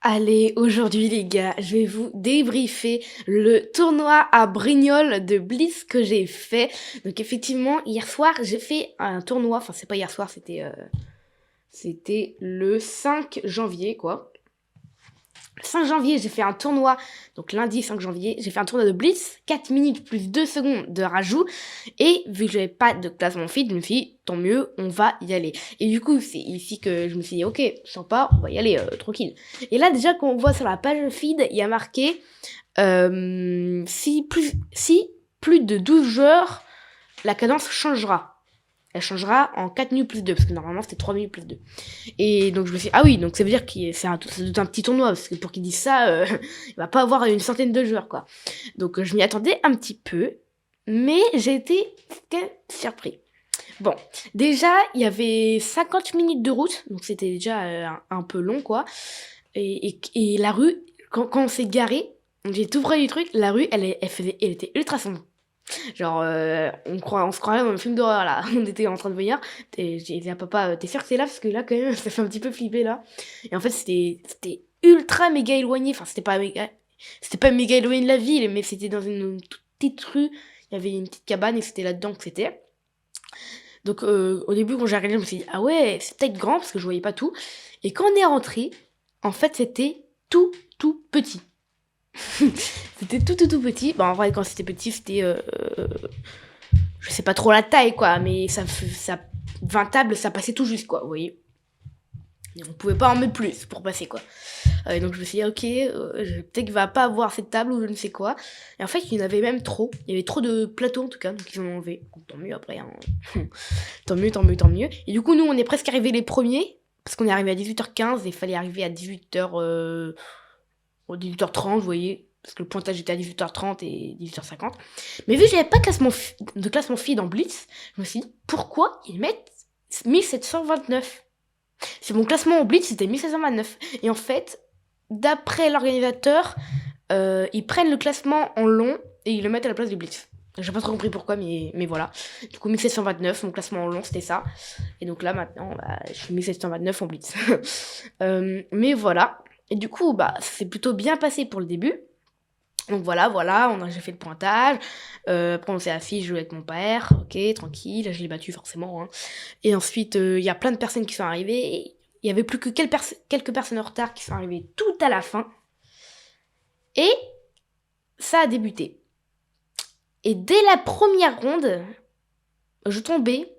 Allez, aujourd'hui les gars, je vais vous débriefer le tournoi à Brignoles de Blitz que j'ai fait. Donc effectivement, hier soir, j'ai fait un tournoi, enfin c'est pas hier soir, c'était le 5 janvier quoi. 5 janvier, j'ai fait un tournoi, donc lundi 5 janvier, j'ai fait un tournoi de Blitz, 4 minutes plus 2 secondes de rajout, et vu que j'avais pas de classement feed, je me suis dit, tant mieux, on va y aller. Et du coup, c'est ici que je me suis dit, ok, sympa, on va y aller, tranquille. Et là, déjà, quand on voit sur la page feed, il y a marqué, si plus de 12 joueurs, la cadence changera. Elle changera en 4 minutes plus 2, parce que normalement c'était 3 minutes plus 2. Et donc je me suis dit, ah oui, donc ça veut dire que c'est un petit tournoi, parce que pour qu'il dise ça, il va pas avoir une centaine de joueurs, quoi. Donc je m'y attendais un petit peu, mais j'ai été surpris. Bon, déjà, il y avait 50 minutes de route, donc c'était déjà un peu long, quoi. Et la rue, quand on s'est garé, j'ai tout près du truc, la rue, elle était ultra sombre. Genre, on se croirait dans un film d'horreur là. On était en train de venir. J'ai dit à papa, t'es sûr que c'est là? Parce que là, quand même, ça fait un petit peu flipper là. Et en fait, c'était ultra méga éloigné. Enfin, c'était pas méga éloigné de la ville, mais c'était dans une toute petite rue. Il y avait une petite cabane et c'était là-dedans que c'était. Donc, au début, quand j'ai regardé, je me suis dit, ah ouais, c'est peut-être grand parce que je voyais pas tout. Et quand on est rentré, en fait, c'était tout petit. C'était tout petit. Bon, en vrai, quand c'était petit, c'était je sais pas trop la taille, quoi, mais ça 20 tables, ça passait tout juste, quoi, vous voyez. Et on pouvait pas en mettre plus pour passer, quoi. Donc je me suis dit, ok, peut-être qu'il va pas avoir cette table ou je ne sais quoi. Et en fait, il y en avait même trop. Il y avait trop de plateaux, en tout cas, donc ils en ont enlevé. Donc, tant mieux après, hein. Tant mieux. Et du coup, nous, on est presque arrivés les premiers, parce qu'on est arrivé à 18h15 et il fallait arriver à 18h30, vous voyez, parce que le pointage était à 18h30 et 18h50. Mais vu que j'avais pas de classement feed en Blitz, je me suis dit, pourquoi ils mettent 1729? C'est mon classement en Blitz, c'était 1729. Et en fait, d'après l'organisateur, ils prennent le classement en long et ils le mettent à la place du Blitz. J'ai pas trop compris pourquoi, mais voilà. Du coup, 1729, mon classement en long, c'était ça. Et donc là, maintenant, bah, je suis 1729 en Blitz. Mais voilà. Et du coup, bah, c'est plutôt bien passé pour le début. Donc voilà, j'ai fait le pointage. Après, on s'est assis, je jouais avec mon père. Ok, tranquille, je l'ai battu forcément, hein. Et ensuite, il y a plein de personnes qui sont arrivées. Il y avait plus que quelques personnes en retard qui sont arrivées tout à la fin. Et ça a débuté. Et dès la première ronde, je tombais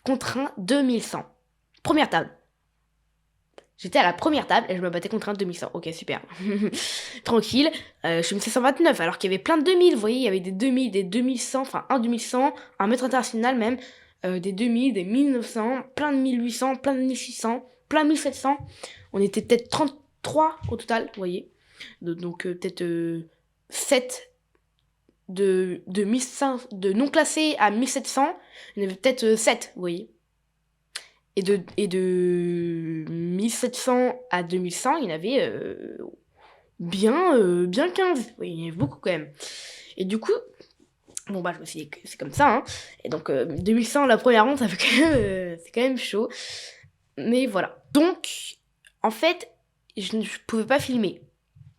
contre un 2100. Première table. J'étais à la première table et je me battais contre un 2100. Ok, super. Tranquille. Je suis 1629 alors qu'il y avait plein de 2000. Vous voyez, il y avait des 2000, des 2100, enfin un 2100, un mètre international même. Des 2000, des 1900, plein de 1800, plein de 1600, plein de 1700. On était peut-être 33 au total, vous voyez. Donc peut-être 7 de non classés à 1700. Il y en avait peut-être 7, vous voyez. Et de 1700 à 2100, il y en avait bien 15. Oui, il y en avait beaucoup quand même. Et du coup, bon bah je me suis dit que c'est comme ça, hein. Et donc 2100 la première ronde, ça fait quand même, c'est quand même chaud. Mais voilà. Donc, en fait, je ne pouvais pas filmer.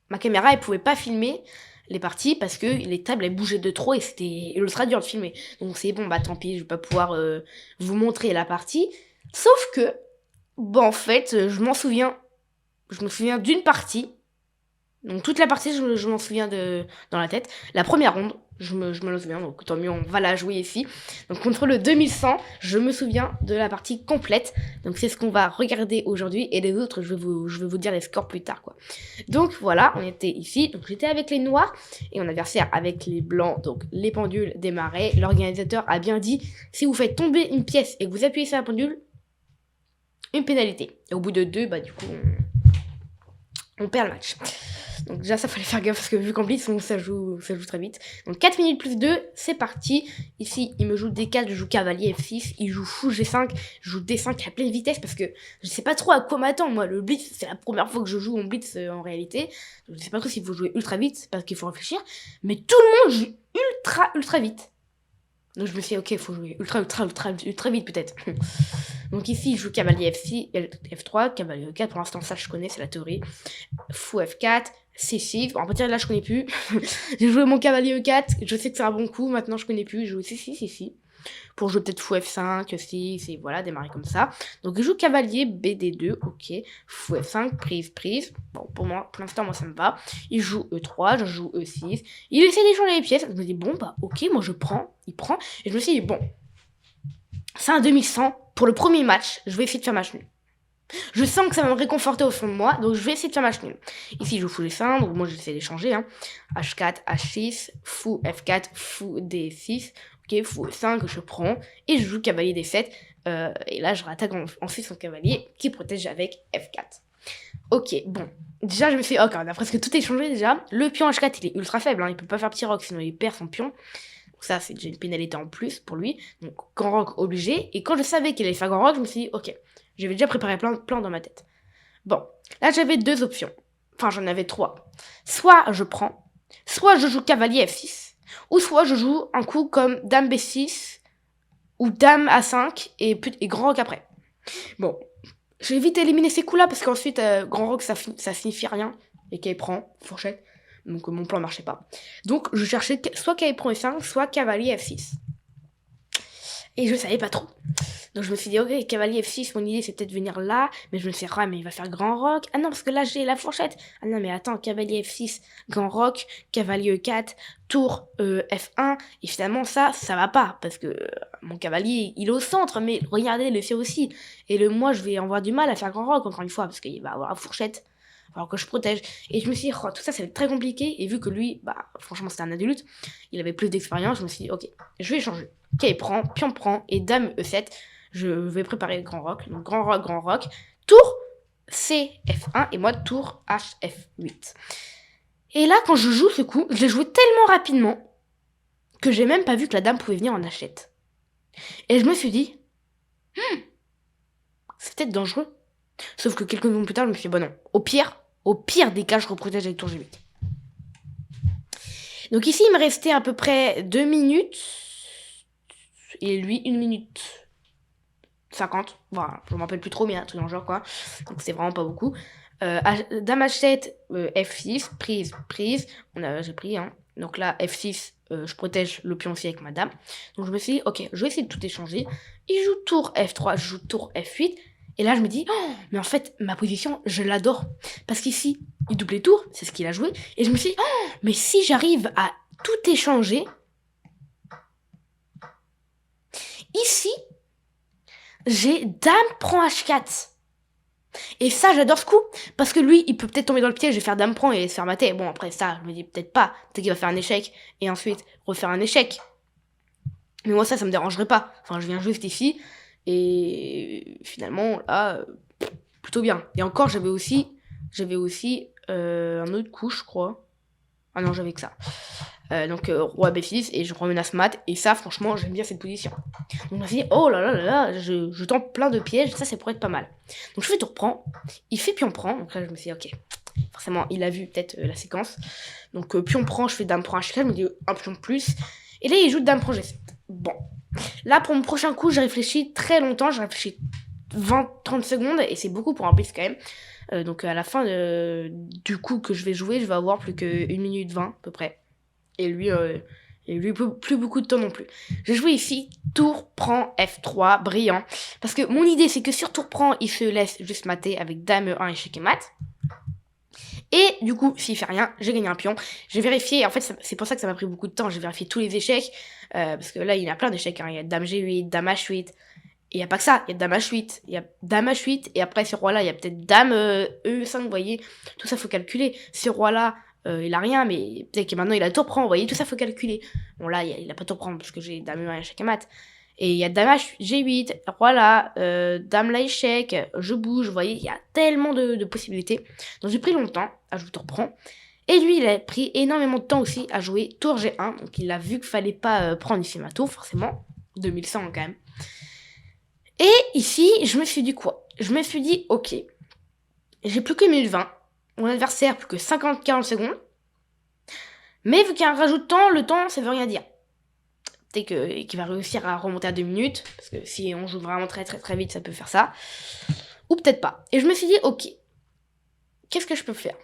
Ma caméra, elle pouvait pas filmer les parties parce que les tables, elles bougeaient de trop et c'était ultra dur de filmer. Donc c'est bon, bah tant pis, je vais pas pouvoir vous montrer la partie. Sauf que, bon, en fait, je me souviens d'une partie. Donc toute la partie, je m'en souviens dans la tête. La première ronde, je me le souviens, donc tant mieux, on va la jouer ici. Donc contre le 2100, je me souviens de la partie complète. Donc c'est ce qu'on va regarder aujourd'hui. Et les autres, je vais vous dire les scores plus tard, quoi. Donc voilà, on était ici. Donc j'étais avec les noirs et mon adversaire avec les blancs. Donc les pendules démarraient. L'organisateur a bien dit, si vous faites tomber une pièce et que vous appuyez sur la pendule, une pénalité. Et au bout de 2, bah du coup, on perd le match. Donc déjà, ça fallait faire gaffe parce que vu qu'en blitz, ça joue très vite. Donc 4 minutes plus 2, c'est parti. Ici, il me joue D4, je joue cavalier F6. Il joue fou G5, je joue D5 à pleine vitesse parce que je sais pas trop à quoi m'attendre. Moi, le blitz, c'est la première fois que je joue en blitz en réalité. Donc, je sais pas trop s'il faut jouer ultra vite parce qu'il faut réfléchir. Mais tout le monde joue ultra vite. Donc je me suis dit, ok, il faut jouer ultra vite peut-être. Donc ici, je joue cavalier F6, F3, cavalier E4. Pour l'instant, ça je connais, c'est la théorie. Fou F4, C6. Bon, à partir de là, je connais plus. J'ai joué mon cavalier E4. Je sais que c'est un bon coup. Maintenant, je connais plus. J'ai joué C6 ici. Pour jouer peut-être fou F5, 6, et voilà, démarrer comme ça. Donc je joue cavalier BD2, ok. Fou F5, prise. Bon, pour l'instant, moi, ça me va. Il joue E3, je joue E6. Il essaie d'échanger les pièces. Je me dis, bon, bah, ok, moi, je prends. Il prend. Et je me suis dit, bon, c'est un demi-100. Pour le premier match, je vais essayer de faire match nul. Je sens que ça va me réconforter au fond de moi, donc je vais essayer de faire match nul. Ici, je joue fou G5, donc moi, j'essaie d'échanger. Hein. H4, H6, fou F4, fou D6. Ok, fou E5, je prends. Et je joue cavalier D7. Et là, je rattaque ensuite son cavalier qui protège avec F4. Ok, bon. Déjà, je me suis dit, ok, on a presque tout échangé déjà. Le pion H4, il est ultra faible. Hein. Il peut pas faire petit roc, sinon il perd son pion. Donc ça, c'est déjà une pénalité en plus pour lui. Donc, grand roc obligé. Et quand je savais qu'il allait faire grand roc, je me suis dit, ok, j'avais déjà préparé plein de plans dans ma tête. Bon, là, j'avais deux options. Enfin, j'en avais trois. Soit je prends, soit je joue cavalier F6, ou soit je joue un coup comme dame B6 ou dame A5 et grand roc après. Bon, je vais vite éliminer ces coups-là parce qu'ensuite, grand roc, ça signifie rien. Et qu'elle prend, fourchette. Donc mon plan marchait pas. Donc je cherchais soit cavalier prend E5, soit cavalier F6. Et je savais pas trop. Donc je me suis dit, ok, cavalier F6, mon idée c'est peut-être venir là. Mais je me suis dit, ah, mais il va faire grand roc. Ah non, parce que là j'ai la fourchette. Ah non, mais attends, cavalier F6, grand roc, cavalier E4, tour F1. Et finalement, ça va pas. Parce que mon cavalier, il est au centre. Mais regardez, le fait aussi. Et moi, je vais avoir du mal à faire grand roc, encore une fois. Parce qu'il va avoir la fourchette. Alors que je protège. Et je me suis dit, oh, tout ça, ça va être très compliqué. Et vu que lui, bah, franchement, c'était un adulte, il avait plus d'expérience, je me suis dit, ok, je vais changer. Ok, prend, pion prend, et dame E7, je vais préparer le grand roc. Donc, grand roc. Tour C, F1, et moi, tour H, F8. Et là, quand je joue ce coup, je l'ai joué tellement rapidement que j'ai même pas vu que la dame pouvait venir en H7. Et je me suis dit, c'est peut-être dangereux. Sauf que quelques secondes plus tard, je me suis dit, bon non, au pire des cas, je reprotège avec tour G8. Donc ici, il me restait à peu près 2 minutes. Et lui, 1 minute 50. Voilà, je m'en rappelle plus trop, mais un truc dans le genre, quoi. Donc c'est vraiment pas beaucoup. Dame H7, F6, prise. J'ai pris, hein. Donc là, F6, je protège le pion aussi avec ma dame. Donc je me suis dit, ok, je vais essayer de tout échanger. Il joue tour F3, je joue tour F8. Et là, je me dis, oh, mais en fait, ma position, je l'adore. Parce qu'ici, il double les tours, c'est ce qu'il a joué. Et je me suis dit, oh, mais si j'arrive à tout échanger, ici, j'ai dame prend H4. Et ça, j'adore ce coup. Parce que lui, il peut peut-être tomber dans le piège et faire dame prend et se faire mater. Bon, après ça, je me dis peut-être pas. Peut-être qu'il va faire un échec. Et ensuite, refaire un échec. Mais moi, ça me dérangerait pas. Enfin, je viens juste ici. Et finalement, là, plutôt bien. Et encore, j'avais aussi un autre coup, je crois. Ah non, j'avais que ça. Donc, roi B6, et je remenace mat. Et ça, franchement, j'aime bien cette position. Donc, je me suis dit, oh là là là là, je tente plein de pièges. Ça pourrait être pas mal. Donc, je fais tour prend. Il fait pion prend. Donc là, je me suis dit, ok. Forcément, il a vu peut-être la séquence. Donc, pion prend, je fais dame prend H4. Je me dis, un pion de plus. Et là, il joue dame prend G7. Bon. Là, pour mon prochain coup, j'ai réfléchi très longtemps. J'ai réfléchi 20-30 secondes. Et c'est beaucoup pour un plus quand même. Donc, à la fin du coup que je vais jouer, je vais avoir plus que 1 minute 20 à peu près. Et lui, plus beaucoup de temps non plus. J'ai joué ici, tour prend F3, brillant. Parce que mon idée, c'est que sur tour prend, il se laisse juste mater avec dame E1, échec et mat. Et du coup, s'il fait rien, j'ai gagné un pion. J'ai vérifié, en fait, c'est pour ça que ça m'a pris beaucoup de temps. J'ai vérifié tous les échecs. Parce que là, il y a plein d'échecs. Hein. Il y a dame G8, dame H8. Et il n'y a pas que ça, il y a dame H8. Il y a dame H8. Et après, ce roi-là, il y a peut-être dame E5, vous voyez. Tout ça, faut calculer. Ce roi-là, il a rien, mais peut-être que maintenant il a tour prend, vous voyez, tout ça faut calculer. Bon là, il a pas tour prendre parce que j'ai dame E1 échec et mat. Et il y a dame G8, voilà, dame là échec, je bouge, vous voyez, il y a tellement de possibilités. Donc j'ai pris longtemps à jouer tour prend. Et lui, il a pris énormément de temps aussi à jouer tour G1. Donc il a vu qu'il fallait pas prendre ici ma tour, forcément. 2100 quand même. Et ici, je me suis dit quoi? Je me suis dit, ok, j'ai plus que 1 minute 20. Mon adversaire, plus que 50-40 secondes. Mais vu qu'il y a un rajout de temps, le temps, ça veut rien dire. qu'il va réussir à remonter à 2 minutes, parce que si on joue vraiment très très très vite, ça peut faire ça, ou peut-être pas. Et je me suis dit, ok, qu'est-ce que je peux faire?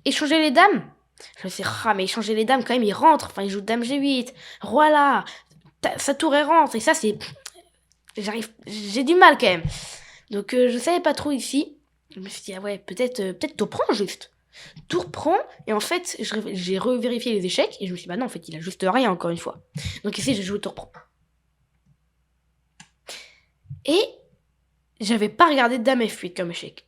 Échanger les dames? Je me suis dit, mais échanger les dames, quand même, il rentre, enfin, il joue dame G8, roi là, sa tour elle rentre, et ça, c'est... j'ai du mal, quand même. Donc, je savais pas trop ici, je me suis dit, ah ouais, peut-être tour prend, juste. Tour prend, et en fait, j'ai revérifié les échecs, et je me suis dit, bah non, en fait, il a juste rien, encore une fois. Donc ici, j'ai joué tour prend. Et j'avais pas regardé dame F8 comme échec.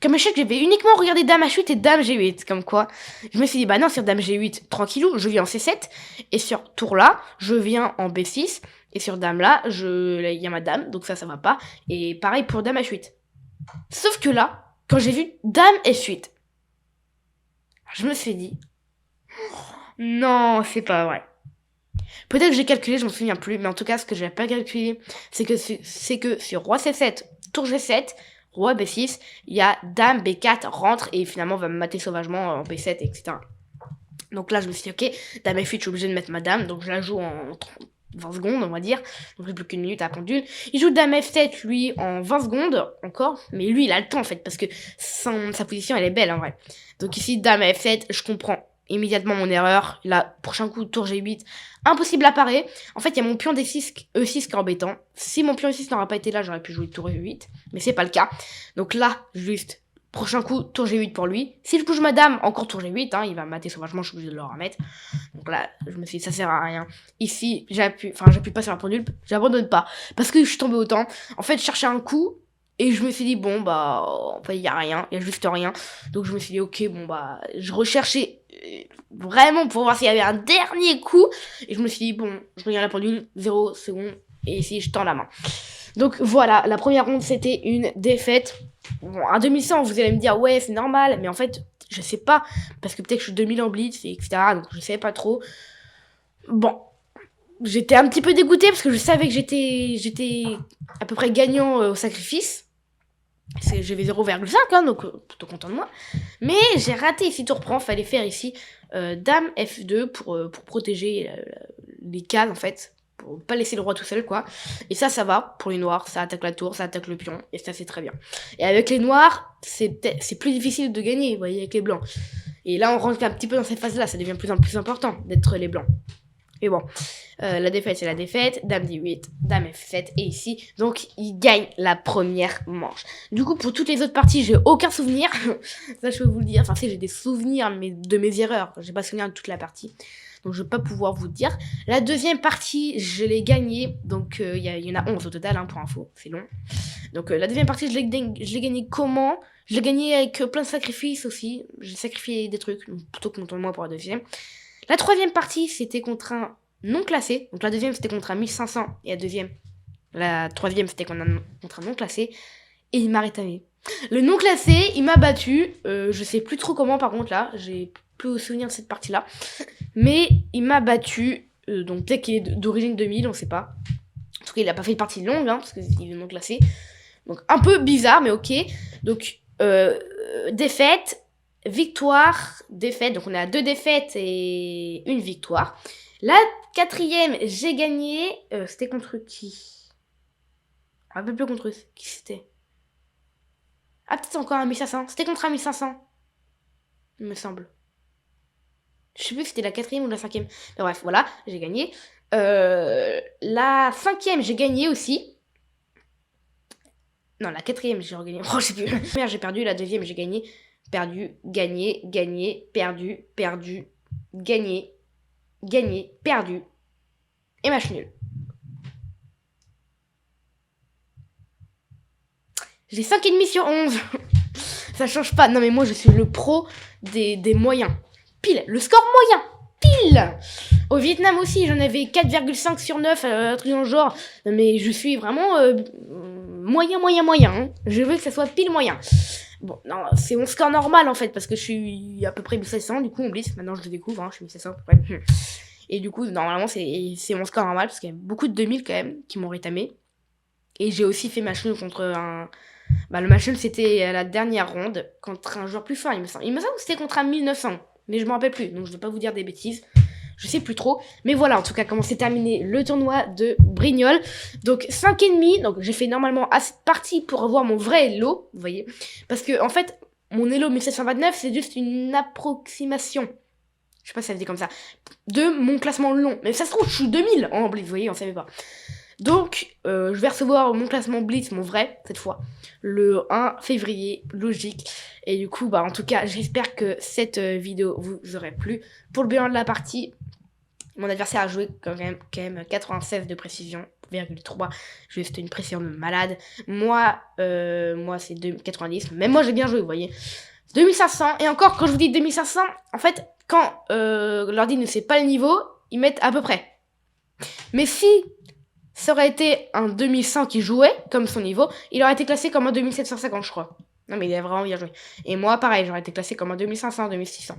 Comme échec, j'avais uniquement regardé dame H8 et dame G8, comme quoi. Je me suis dit, bah non, sur dame G8, tranquillou, je viens en C7, et sur tour là, je viens en B6, et sur dame là, il y a ma dame, donc ça va pas, et pareil pour dame H8. Sauf que là, quand j'ai vu dame F8, je me suis dit, non, c'est pas vrai. Peut-être que j'ai calculé, je m'en souviens plus, mais en tout cas, ce que j'ai pas calculé, c'est que sur roi C7, tour G7, roi B6, il y a dame B4 rentre et finalement va me mater sauvagement en B7, etc. Donc là, je me suis dit, ok, dame F8, je suis obligée de mettre ma dame, donc je la joue en 20 secondes, on va dire. Donc j'ai plus qu'une minute à la pendule. Il joue dame F7, lui, en 20 secondes, encore. Mais lui, il a le temps, en fait, parce que sa position, elle est belle, en vrai. Donc ici, dame F7, je comprends immédiatement mon erreur. Là, prochain coup, tour G8, impossible à parer. En fait, il y a mon pion D6, E6 qui est embêtant. Si mon pion E6 n'aurait pas été là, j'aurais pu jouer tour E8, mais c'est pas le cas. Donc là, juste, prochain coup, tour G8 pour lui. Si je bouge ma dame, encore tour G8, hein, il va mater sauvagement, je suis obligée de le remettre. Donc là, je me suis dit, ça sert à rien. Ici, j'appuie pas sur la pendule, j'abandonne pas. Parce que je suis tombée autant. En fait, je cherchais un coup, et je me suis dit, bon, bah, en fait, il y a rien, il y a juste rien. Donc je me suis dit, ok, bon, bah, je recherchais vraiment pour voir s'il y avait un dernier coup. Et je me suis dit, bon, je regarde la pendule, 0 secondes, et ici, je tends la main. Donc voilà, la première ronde, c'était une défaite. Bon, un 2100, vous allez me dire, ouais, c'est normal, mais en fait, je sais pas, parce que peut-être que je suis 2000 en blitz, etc., donc je savais pas trop. Bon, j'étais un petit peu dégoûtée, parce que je savais que j'étais à peu près gagnant au sacrifice. J'avais 0,5, hein, donc plutôt content de moi. Mais j'ai raté ici, tour prend, fallait faire ici dame F2 pour protéger les cases, en fait. Pour pas laisser le roi tout seul, quoi. Et ça va, pour les noirs, ça attaque la tour, ça attaque le pion, et ça c'est très bien. Et avec les noirs, c'est plus difficile de gagner, vous voyez, avec les blancs. Et là, on rentre un petit peu dans cette phase-là, ça devient de plus en plus important d'être les blancs. Mais bon, la défaite c'est la défaite, dame D8, dame F7, et ici, donc il gagne la première manche. Du coup, pour toutes les autres parties, j'ai aucun souvenir, ça je peux vous le dire, enfin si j'ai des souvenirs de mes erreurs, j'ai pas souvenir de toute la partie, donc je vais pas pouvoir vous dire. La deuxième partie, je l'ai gagnée, donc il y en a 11 au total, hein, pour info, c'est long. Donc la deuxième partie, je l'ai gagnée comment? Je l'ai gagnée avec plein de sacrifices aussi, j'ai sacrifié des trucs, plutôt content de moi pour la deuxième. La troisième partie, c'était contre un non classé. Donc la deuxième, c'était contre un 1500. Et la troisième, c'était contre un non classé. Et il m'a rétamé. Le non classé, il m'a battu. Je sais plus trop comment, par contre, là. J'ai plus au souvenir de cette partie-là. Mais il m'a battu. Donc peut-être qu'il est d'origine 2000, on sait pas. En tout cas, il a pas fait une partie longue, hein, parce qu'il est non classé. Donc un peu bizarre, mais ok. Donc, défaite. Victoire, défaite, donc on a 2 défaites et 1 victoire. La quatrième, j'ai gagné, c'était contre qui? Un peu plus contre qui c'était? Ah, peut-être encore un 1500, c'était contre un 1500, il me semble. Je sais plus si c'était la quatrième ou la cinquième. Mais bref, voilà, j'ai gagné. La cinquième, j'ai gagné aussi. Non, la quatrième, j'ai regagné. Oh, je sais plus. La première, j'ai perdu, la deuxième, j'ai gagné. Perdu, gagné, gagné, perdu, perdu, gagné, gagné, perdu. Et match nul. J'ai 5,5 sur 11. Ça change pas. Non mais moi je suis le pro des moyens. Pile, le score moyen. Pile. Au Vietnam aussi j'en avais 4,5 sur 9, un truc dans le genre. Mais je suis vraiment moyen. Hein. Je veux que ça soit pile moyen. Bon, non, c'est mon score normal en fait, parce que je suis à peu près 1700, du coup on glisse, maintenant je le découvre, hein, je suis 1700 à peu près. Et du coup, normalement c'est mon score normal, parce qu'il y a beaucoup de 2000 quand même, qui m'ont rétamé. Et j'ai aussi fait match nul contre un... Bah le match nul c'était la dernière ronde, contre un joueur plus fort, il me semble. Il me semble que c'était contre un 1900, mais je me rappelle plus, donc je vais pas vous dire des bêtises. Je sais plus trop. Mais voilà, en tout cas, comment s'est terminé le tournoi de Brignoles. Donc, 5,5. Donc, j'ai fait normalement assez de parties pour avoir mon vrai Elo. Vous voyez. Parce que, en fait, mon Elo 1729, c'est juste une approximation. Je sais pas si ça veut dire comme ça. De mon classement long. Mais ça se trouve, je suis 2000 en Blitz. Vous voyez, on savait pas. Donc, je vais recevoir mon classement Blitz, mon vrai, cette fois, le 1 février, logique. Et du coup, bah, en tout cas, j'espère que cette vidéo vous aurait plu. Pour le bilan de la partie, mon adversaire a joué quand même 96 de précision, 0,3, juste une précision de malade. Moi c'est 90, même moi j'ai bien joué, vous voyez. 2500, et encore, quand je vous dis 2500, en fait, quand l'ordi ne sait pas le niveau, ils mettent à peu près. Mais si ça aurait été un 2100 qui jouait, comme son niveau, il aurait été classé comme un 2750, je crois. Non, mais il a vraiment bien joué. Et moi, pareil, j'aurais été classé comme un 2500, 2600.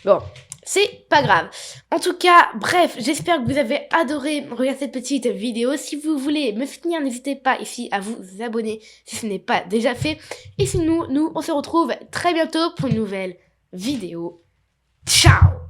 Bon, c'est pas grave. En tout cas, bref, j'espère que vous avez adoré regarder cette petite vidéo. Si vous voulez me soutenir, n'hésitez pas ici à vous abonner si ce n'est pas déjà fait. Et sinon, nous, on se retrouve très bientôt pour une nouvelle vidéo. Ciao!